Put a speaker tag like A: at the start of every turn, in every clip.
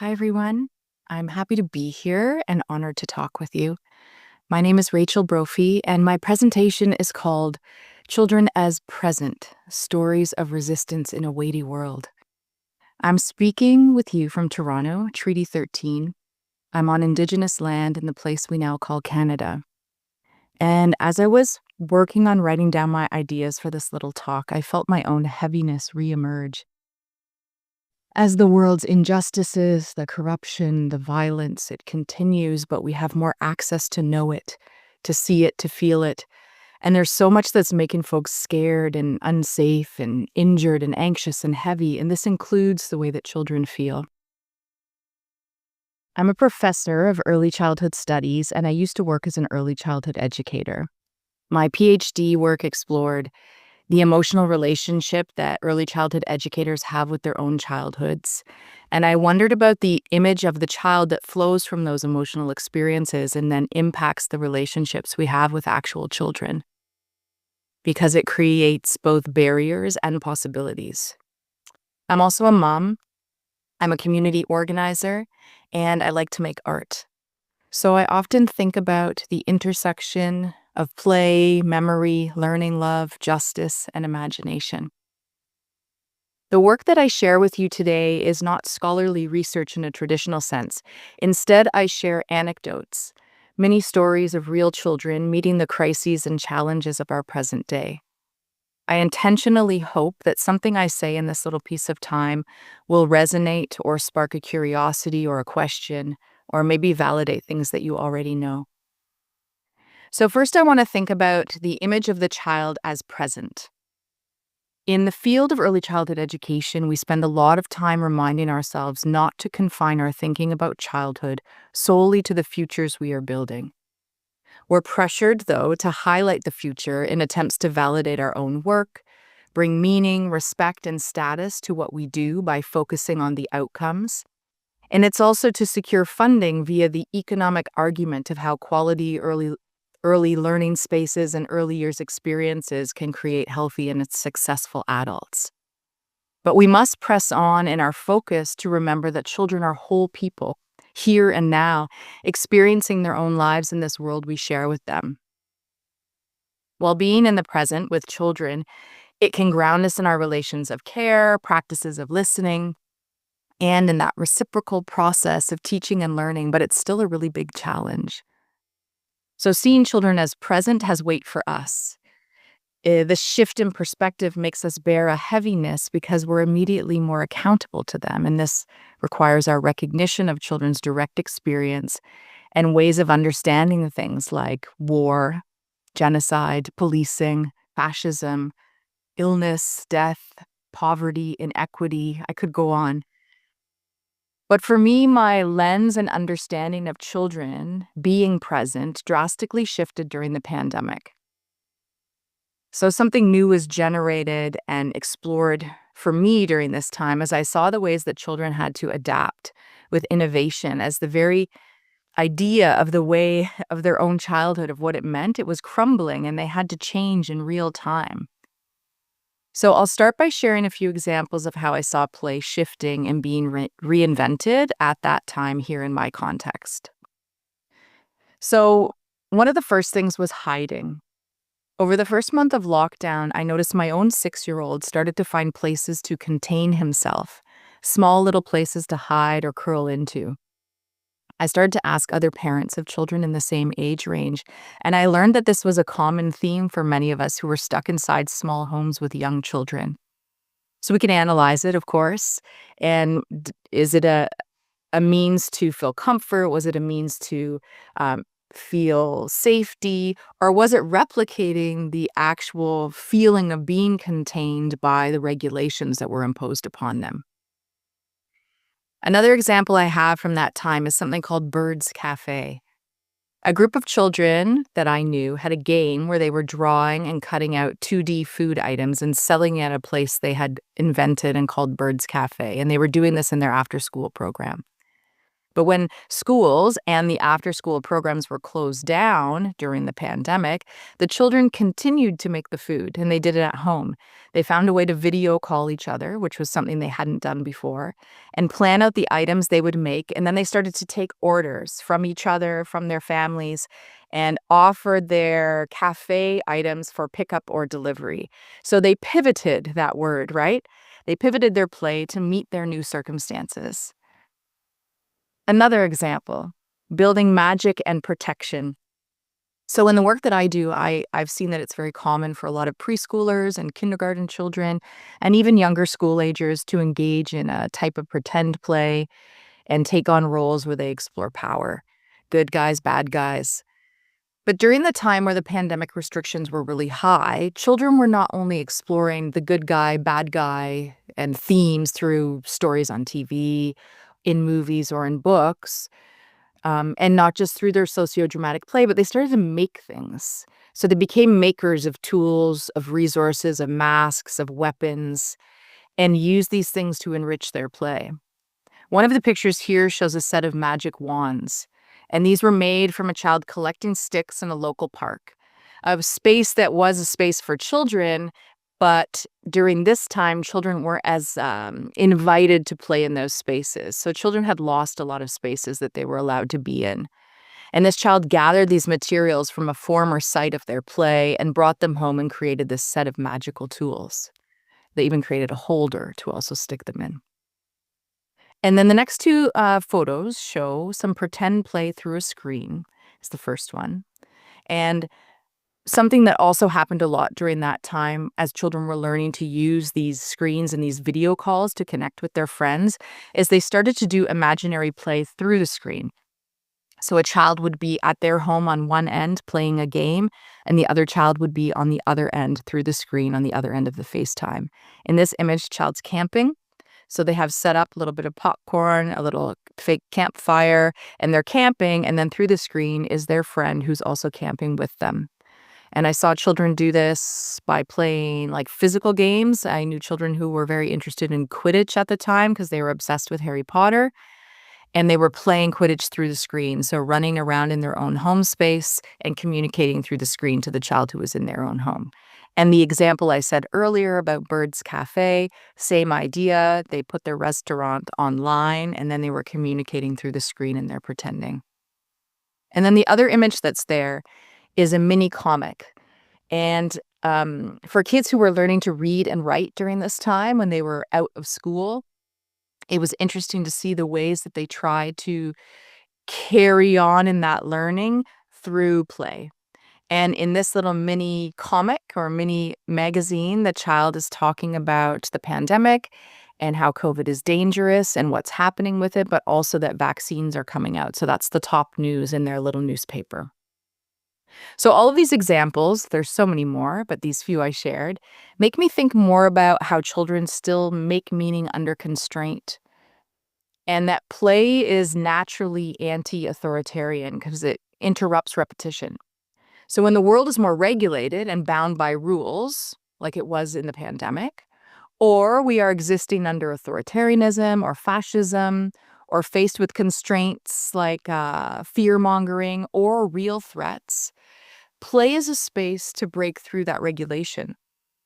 A: Hi, everyone. I'm happy to be here and honored to talk with you. My name is Rachel Brophy, and my presentation is called Children as Present Stories of Resistance in a Weighty World. I'm speaking with you from Toronto, Treaty 13. I'm on Indigenous land in the place we now call Canada. And as I was working on writing down my ideas for this little talk, I felt my own heaviness reemerge. As the world's injustices, the corruption, the violence, it continues, but we have more access to know it, to see it, to feel it. And there's so much that's making folks scared and unsafe and injured and anxious and heavy, and this includes the way that children feel. I'm a professor of early childhood studies, and I used to work as an early childhood educator. My PhD work explored the emotional relationship that early childhood educators have with their own childhoods. And I wondered about the image of the child that flows from those emotional experiences and then impacts the relationships we have with actual children, because it creates both barriers and possibilities. I'm also a mom, I'm a community organizer, and I like to make art. So I often think about the intersection of play, memory, learning, love, justice, and imagination. The work that I share with you today is not scholarly research in a traditional sense. Instead, I share anecdotes, many stories of real children meeting the crises and challenges of our present day. I intentionally hope that something I say in this little piece of time will resonate or spark a curiosity or a question, or maybe validate things that you already know. So first, I want to think about the image of the child as present. In the field of early childhood education, we spend a lot of time reminding ourselves not to confine our thinking about childhood solely to the futures we are building. We're pressured, though, to highlight the future in attempts to validate our own work, bring meaning, respect, and status to what we do by focusing on the outcomes. And it's also to secure funding via the economic argument of how quality early learning spaces and early years experiences can create healthy and successful adults. But we must press on in our focus to remember that children are whole people, here and now, experiencing their own lives in this world we share with them. While being in the present with children, it can ground us in our relations of care, practices of listening, and in that reciprocal process of teaching and learning, but it's still a really big challenge. So seeing children as present has weight for us. The shift in perspective makes us bear a heaviness because we're immediately more accountable to them, and this requires our recognition of children's direct experience and ways of understanding things like war, genocide, policing, fascism, illness, death, poverty, inequity. I could go on. But for me, my lens and understanding of children being present drastically shifted during the pandemic. So something new was generated and explored for me during this time as I saw the ways that children had to adapt with innovation as the very idea of the way of their own childhood, of what it meant, it was crumbling and they had to change in real time. So I'll start by sharing a few examples of how I saw play shifting and being reinvented at that time here in my context. So one of the first things was hiding. Over the first month of lockdown, I noticed my own 6-year-old started to find places to contain himself, small little places to hide or curl into. I started to ask other parents of children in the same age range, and I learned that this was a common theme for many of us who were stuck inside small homes with young children. So we can analyze it, of course, and is it a means to feel comfort? Was it a means to feel safety? Or was it replicating the actual feeling of being contained by the regulations that were imposed upon them? Another example I have from that time is something called Birds Cafe. A group of children that I knew had a game where they were drawing and cutting out 2D food items and selling it at a place they had invented and called Birds Cafe, and they were doing this in their after-school program. But when schools and the after school programs were closed down during the pandemic, the children continued to make the food and they did it at home. They found a way to video call each other, which was something they hadn't done before, and plan out the items they would make. And then they started to take orders from each other, from their families, and offered their cafe items for pickup or delivery. So they pivoted that word, right? They pivoted their play to meet their new circumstances. Another example, building magic and protection. So in the work that I do, I've seen that it's very common for a lot of preschoolers and kindergarten children and even younger school agers to engage in a type of pretend play and take on roles where they explore power. Good guys, bad guys. But during the time where the pandemic restrictions were really high, children were not only exploring the good guy, bad guy, and themes through stories on TV, in movies, or in books, and not just through their sociodramatic play, but they started to make things. So they became makers of tools, of resources, of masks, of weapons, and used these things to enrich their play. One of the pictures here shows a set of magic wands, and these were made from a child collecting sticks in a local park, a space that was a space for children, but during this time, children weren't as invited to play in those spaces. So children had lost a lot of spaces that they were allowed to be in. And this child gathered these materials from a former site of their play and brought them home and created this set of magical tools. They even created a holder to also stick them in. And then the next two photos show some pretend play through a screen. It's the first one. And something that also happened a lot during that time as children were learning to use these screens and these video calls to connect with their friends is they started to do imaginary play through the screen. So a child would be at their home on one end playing a game, and the other child would be on the other end through the screen on the other end of the FaceTime. In this image, child's camping. So they have set up a little bit of popcorn, a little fake campfire, and they're camping, and then through the screen is their friend who's also camping with them. And I saw children do this by playing like physical games. I knew children who were very interested in Quidditch at the time because they were obsessed with Harry Potter. And they were playing Quidditch through the screen, so running around in their own home space and communicating through the screen to the child who was in their own home. And the example I said earlier about Bird's Cafe, same idea. They put their restaurant online, and then they were communicating through the screen and they're pretending. And then the other image that's there is a mini comic. And for kids who were learning to read and write during this time when they were out of school, it was interesting to see the ways that they tried to carry on in that learning through play. And in this little mini comic or mini magazine, the child is talking about the pandemic and how COVID is dangerous and what's happening with it, but also that vaccines are coming out. So that's the top news in their little newspaper. So all of these examples, there's so many more, but these few I shared, make me think more about how children still make meaning under constraint. And that play is naturally anti-authoritarian because it interrupts repetition. So when the world is more regulated and bound by rules, like it was in the pandemic, or we are existing under authoritarianism or fascism, or faced with constraints like fear-mongering or real threats, play is a space to break through that regulation.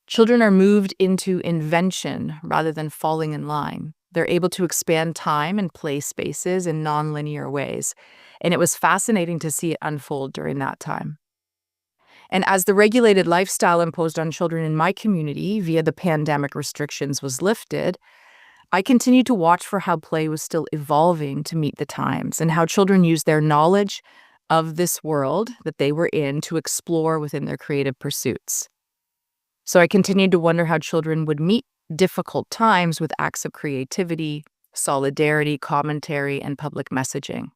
A: Children are moved into invention rather than falling in line. They're able to expand time and play spaces in nonlinear ways. And it was fascinating to see it unfold during that time. And as the regulated lifestyle imposed on children in my community via the pandemic restrictions was lifted, I continued to watch for how play was still evolving to meet the times and how children used their knowledge of this world that they were in to explore within their creative pursuits. So I continued to wonder how children would meet difficult times with acts of creativity, solidarity, commentary, and public messaging.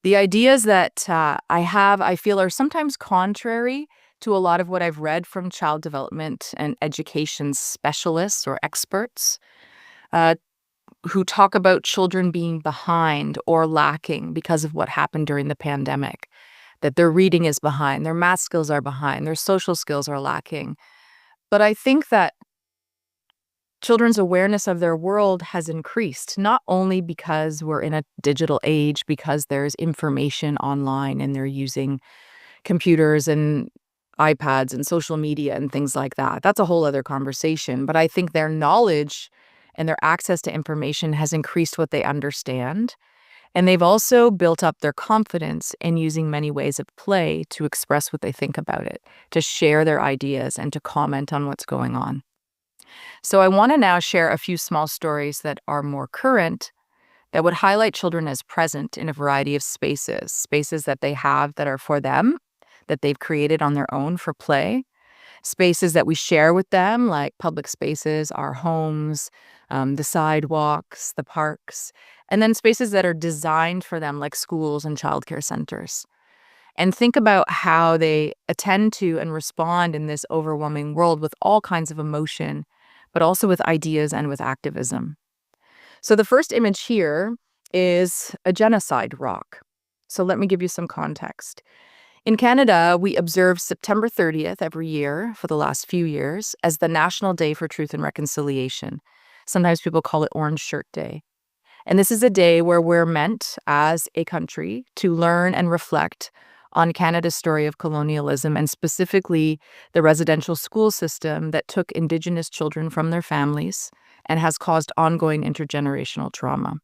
A: The ideas that I feel, are sometimes contrary to a lot of what I've read from child development and education specialists or experts uh, who talk about children being behind or lacking because of what happened during the pandemic, that their reading is behind, their math skills are behind, their social skills are lacking. But I think that children's awareness of their world has increased, not only because we're in a digital age, because there's information online and they're using computers and iPads and social media and things like that. That's a whole other conversation. But I think their knowledge and their access to information has increased what they understand. And they've also built up their confidence in using many ways of play to express what they think about it, to share their ideas, and to comment on what's going on. So I want to now share a few small stories that are more current that would highlight children as present in a variety of spaces, spaces that they have that are for them, that they've created on their own for play, spaces that we share with them, like public spaces, our homes, the sidewalks, the parks, and then spaces that are designed for them, like schools and childcare centers. And think about how they attend to and respond in this overwhelming world with all kinds of emotion, but also with ideas and with activism. So the first image here is a genocide rock. So let me give you some context. In Canada, we observe September 30th every year for the last few years as the National Day for Truth and Reconciliation. Sometimes people call it Orange Shirt Day. And this is a day where we're meant, as a country, to learn and reflect on Canada's story of colonialism and specifically the residential school system that took Indigenous children from their families and has caused ongoing intergenerational trauma.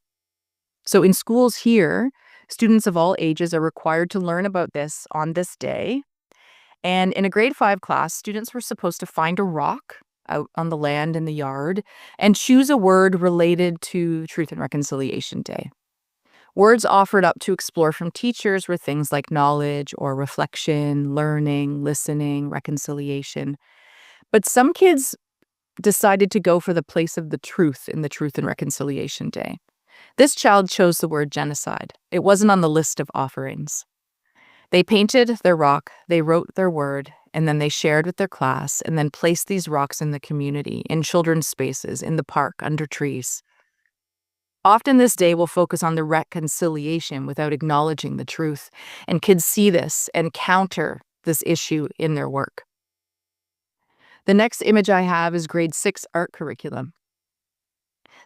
A: So in schools here, students of all ages are required to learn about this on this day. And in a grade 5 class, students were supposed to find a rock out on the land in the yard and choose a word related to Truth and Reconciliation Day. Words offered up to explore from teachers were things like knowledge or reflection, learning, listening, reconciliation. But some kids decided to go for the place of the truth in the Truth and Reconciliation Day. This child chose the word genocide. It wasn't on the list of offerings. They painted their rock, they wrote their word, and then they shared with their class and then placed these rocks in the community, in children's spaces, in the park, under trees. Often this day will focus on the reconciliation without acknowledging the truth, and kids see this and counter this issue in their work. The next image I have is grade 6 art curriculum.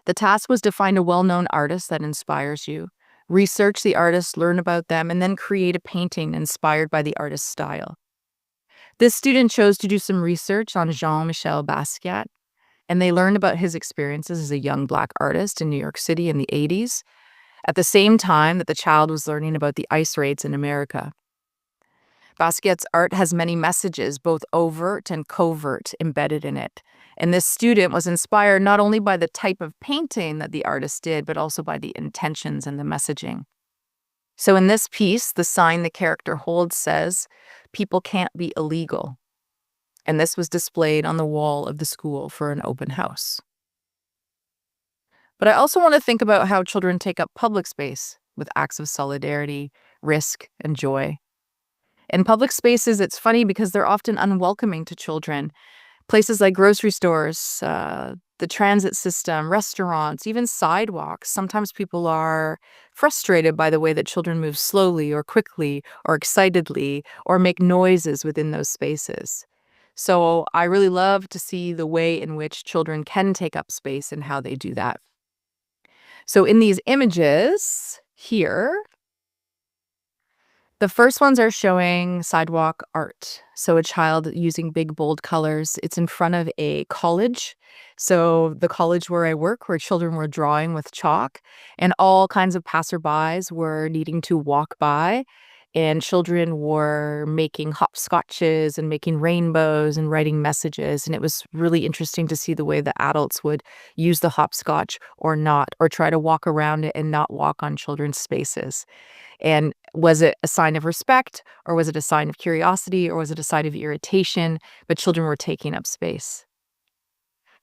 A: The task was to find a well-known artist that inspires you, research the artist, learn about them, and then create a painting inspired by the artist's style. This student chose to do some research on Jean-Michel Basquiat, and they learned about his experiences as a young Black artist in New York City in the 80s, at the same time that the child was learning about the ice raids in America. Basquiat's art has many messages, both overt and covert, embedded in it. And this student was inspired not only by the type of painting that the artist did, but also by the intentions and the messaging. So in this piece, the sign the character holds says, "People can't be illegal." And this was displayed on the wall of the school for an open house. But I also want to think about how children take up public space with acts of solidarity, risk, and joy. In public spaces, it's funny because they're often unwelcoming to children. Places like grocery stores, the transit system, restaurants, even sidewalks. Sometimes people are frustrated by the way that children move slowly or quickly or excitedly or make noises within those spaces. So I really love to see the way in which children can take up space and how they do that. So in these images here, the first ones are showing sidewalk art. So a child using big, bold colors. It's in front of a college. So the college where I work, where children were drawing with chalk, and all kinds of passerbys were needing to walk by. And children were making hopscotches and making rainbows and writing messages. And it was really interesting to see the way the adults would use the hopscotch or not, or try to walk around it and not walk on children's spaces. And was it a sign of respect, or was it a sign of curiosity, or was it a sign of irritation? But children were taking up space.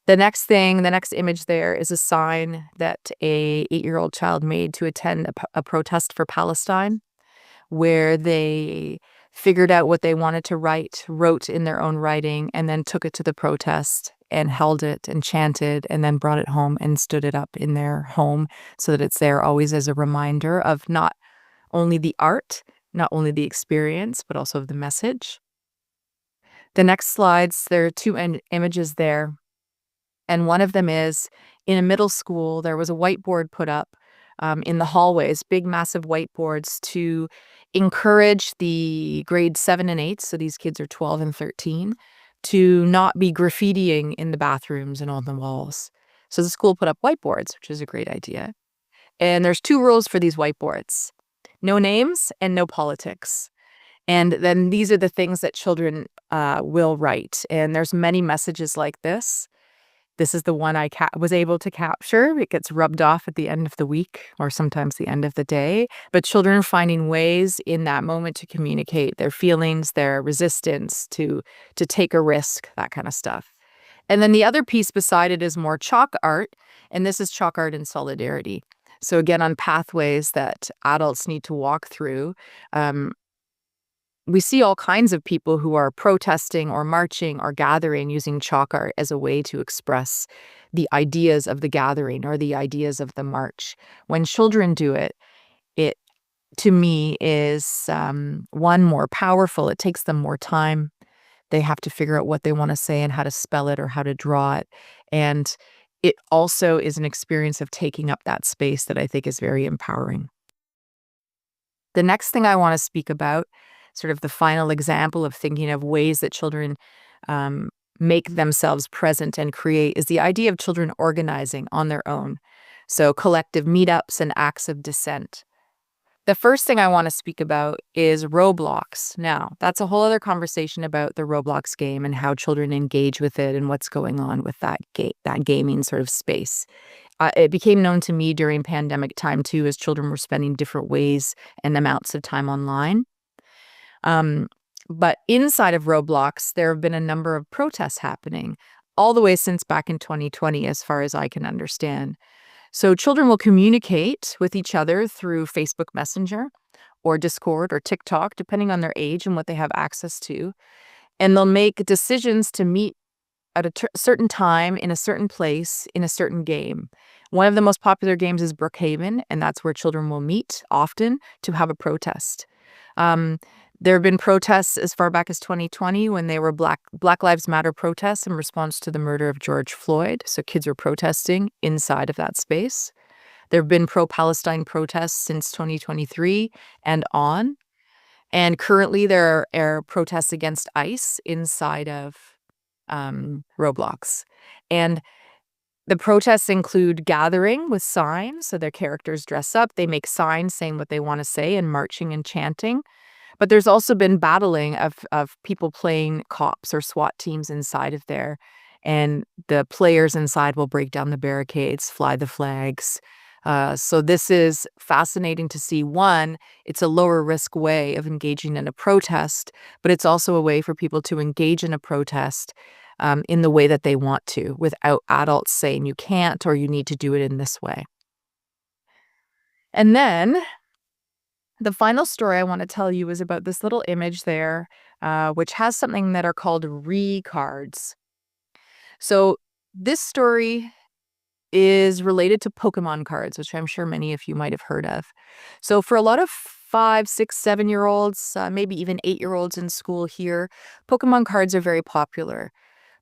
A: The next image there is a sign that a 8-year-old child made to attend a protest for Palestine, where they figured out what they wanted to write, wrote in their own writing, and then took it to the protest and held it and chanted and then brought it home and stood it up in their home so that it's there always as a reminder of not only the art, not only the experience, but also the message. The next slides, there are two images there. And one of them is in a middle school, there was a whiteboard put up in the hallways, big, massive whiteboards to encourage the grade 7 and 8. So these kids are 12 and 13 to not be graffitiing in the bathrooms and on the walls. So the school put up whiteboards, which is a great idea. And there's two rules for these whiteboards: no names and no politics. And then these are the things that children will write. And there's many messages like this. This is the one I was able to capture. It gets rubbed off at the end of the week or sometimes the end of the day. But children are finding ways in that moment to communicate their feelings, their resistance, to take a risk, that kind of stuff. And then the other piece beside it is more chalk art, and this is chalk art in solidarity. So again, on pathways that adults need to walk through. We see all kinds of people who are protesting or marching or gathering using chalk art as a way to express the ideas of the gathering or the ideas of the march. When children do it, it to me is one, more powerful. It takes them more time. They have to figure out what they want to say and how to spell it or how to draw it. And it also is an experience of taking up that space that I think is very empowering. The next thing I want to speak about, sort of the final example of thinking of ways that children um, make themselves present and create, is the idea of children organizing on their own. So collective meetups and acts of dissent. The first thing I want to speak about is Roblox. Now, that's a whole other conversation about the Roblox game and how children engage with it and what's going on with that gaming sort of space. It became known to me during pandemic time too, as children were spending different ways and amounts of time online. Um, but inside of Roblox, there have been a number of protests happening all the way since back in 2020, as far as I can understand. So children will communicate with each other through Facebook Messenger or Discord or TikTok, depending on their age and what they have access to. And they'll make decisions to meet at a certain time in a certain place in a certain game. One of the most popular games is Brookhaven, and that's where children will meet often to have a protest. Um, there have been protests as far back as 2020 when they were Black Lives Matter protests in response to the murder of George Floyd. So kids were protesting inside of that space. There have been pro-Palestine protests since 2023 and on. And currently there are protests against ICE inside of Roblox. And the protests include gathering with signs, so their characters dress up. They make signs saying what they want to say and marching and chanting. But there's also been battling of people playing cops or SWAT teams inside of there. And the players inside will break down the barricades, fly the flags. So this is fascinating to see. One, it's a lower risk way of engaging in a protest, but it's also a way for people to engage in a protest in the way that they want to, without adults saying you can't or you need to do it in this way. And then the final story I want to tell you is about this little image there, which has something that are called cards. So this story is related to Pokemon cards, which I'm sure many of you might have heard of. So for a lot of 5, 6, 7-year-olds, maybe even 8-year-olds in school here, Pokemon cards are very popular.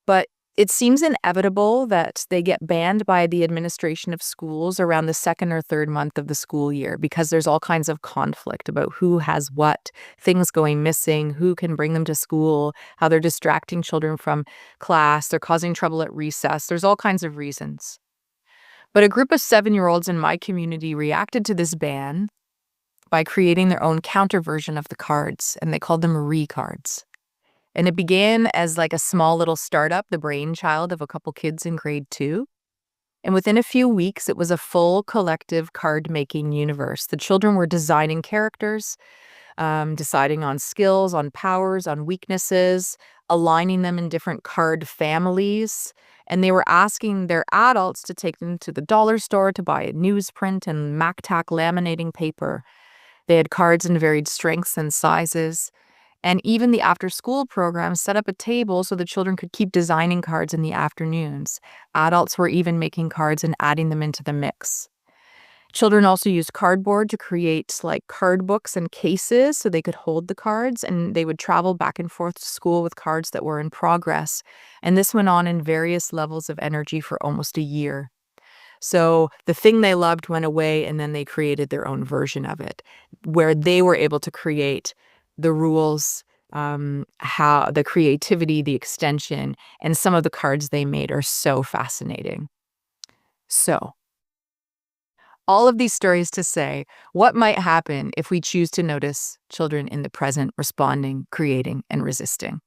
A: But it seems inevitable that they get banned by the administration of schools around the second or third month of the school year, because there's all kinds of conflict about who has what, things going missing, who can bring them to school, how they're distracting children from class, they're causing trouble at recess. There's all kinds of reasons. But a group of 7-year-olds in my community reacted to this ban by creating their own counter version of the cards, and they called them cards. And it began as like a small little startup, the brainchild of a couple kids in grade 2. And within a few weeks, it was a full collective card-making universe. The children were designing characters, deciding on skills, on powers, on weaknesses, aligning them in different card families. And they were asking their adults to take them to the dollar store to buy a newsprint and MacTac laminating paper. They had cards in varied strengths and sizes. And even the after-school program set up a table so the children could keep designing cards in the afternoons. Adults were even making cards and adding them into the mix. Children also used cardboard to create like card books and cases so they could hold the cards, and they would travel back and forth to school with cards that were in progress. And this went on in various levels of energy for almost a year. So the thing they loved went away, and then they created their own version of it, where they were able to create the rules, how the creativity, the extension, and some of the cards they made are so fascinating. So, all of these stories to say, what might happen if we choose to notice children in the present responding, creating, and resisting?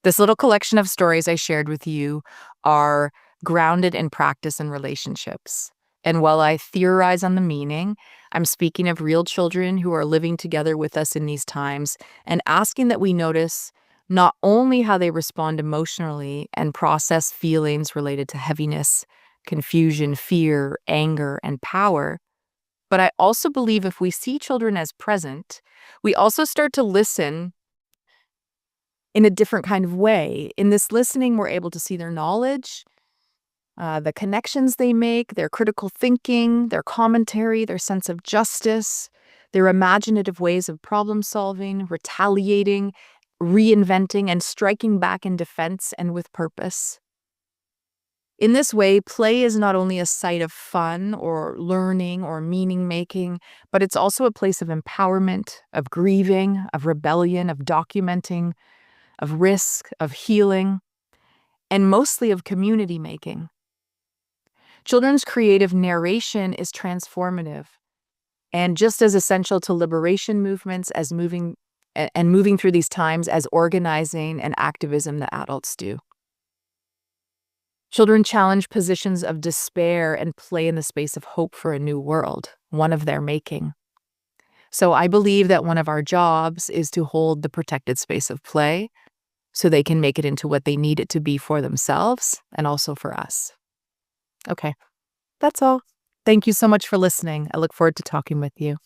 A: This little collection of stories I shared with you are grounded in practice and relationships. And while I theorize on the meaning, I'm speaking of real children who are living together with us in these times and asking that we notice not only how they respond emotionally and process feelings related to heaviness, confusion, fear, anger, and power, but I also believe if we see children as present, we also start to listen in a different kind of way. In this listening, we're able to see their knowledge, the connections they make, their critical thinking, their commentary, their sense of justice, their imaginative ways of problem solving, retaliating, reinventing, and striking back in defense and with purpose. In this way, play is not only a site of fun or learning or meaning making, but it's also a place of empowerment, of grieving, of rebellion, of documenting, of risk, of healing, and mostly of community making. Children's creative narration is transformative and just as essential to liberation movements as moving through these times as organizing and activism that adults do. Children challenge positions of despair and play in the space of hope for a new world, one of their making. So I believe that one of our jobs is to hold the protected space of play so they can make it into what they need it to be for themselves and also for us. Okay, that's all. Thank you so much for listening. I look forward to talking with you.